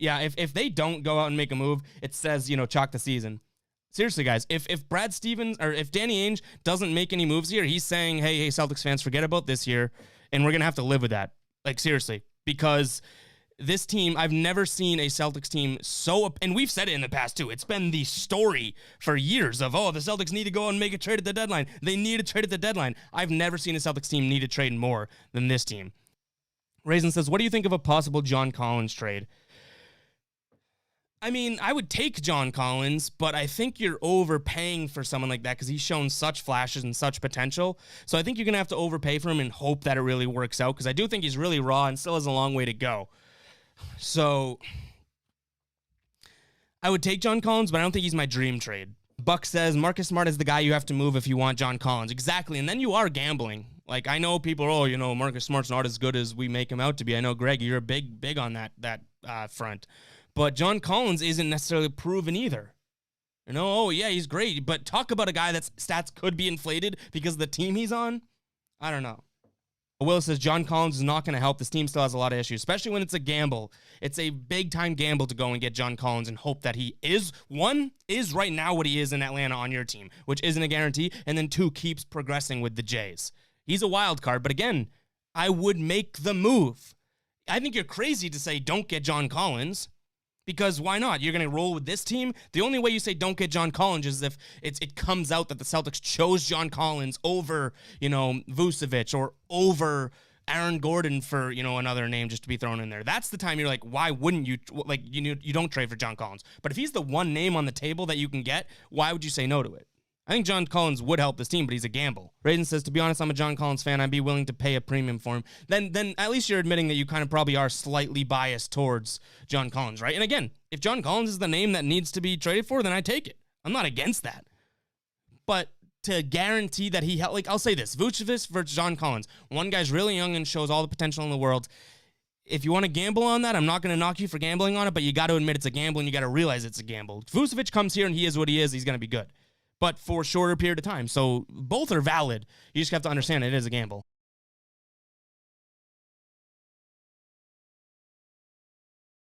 Yeah, if they don't go out and make a move, it says, chalk the season. Seriously, guys, if Brad Stevens or if Danny Ainge doesn't make any moves here, he's saying, hey, Celtics fans, forget about this year, and we're going to have to live with that. Like, seriously, because this team, I've never seen a Celtics team so, and we've said it in the past too, it's been the story for years of, the Celtics need to go and make a trade at the deadline. They need a trade at the deadline. I've never seen a Celtics team need a trade more than this team. Raisin says, what do you think of a possible John Collins trade? I mean, I would take John Collins, but I think you're overpaying for someone like that because he's shown such flashes and such potential. So I think you're going to have to overpay for him and hope that it really works out because I do think he's really raw and still has a long way to go. So I would take John Collins, but I don't think he's my dream trade. Buck says, Marcus Smart is the guy you have to move if you want John Collins. Exactly, and then you are gambling. Like, I know people are, Marcus Smart's not as good as we make him out to be. I know, Greg, you're big on that front. But John Collins isn't necessarily proven either. He's great. But talk about a guy that's stats could be inflated because of the team he's on. I don't know. Will says John Collins is not going to help. This team still has a lot of issues, especially when it's a gamble. It's a big-time gamble to go and get John Collins and hope that he is right now what he is in Atlanta on your team, which isn't a guarantee, and then 2, keeps progressing with the Jays. He's a wild card, but again, I would make the move. I think you're crazy to say don't get John Collins. Because why not? You're going to roll with this team? The only way you say don't get John Collins is if it comes out that the Celtics chose John Collins over, Vucevic or over Aaron Gordon for, another name just to be thrown in there. That's the time you're like, why wouldn't you? Like, you don't trade for John Collins. But if he's the one name on the table that you can get, why would you say no to it? I think John Collins would help this team, but he's a gamble. Raisin says, to be honest, I'm a John Collins fan. I'd be willing to pay a premium for him. Then at least you're admitting that you kind of probably are slightly biased towards John Collins, right? And again, if John Collins is the name that needs to be traded for, then I take it. I'm not against that. But to guarantee that I'll say this, Vucevic versus John Collins. One guy's really young and shows all the potential in the world. If you want to gamble on that, I'm not going to knock you for gambling on it, but you got to admit it's a gamble and you got to realize it's a gamble. Vucevic comes here and he is what he is. He's going to be good. But for a shorter period of time. So both are valid. You just have to understand it is a gamble.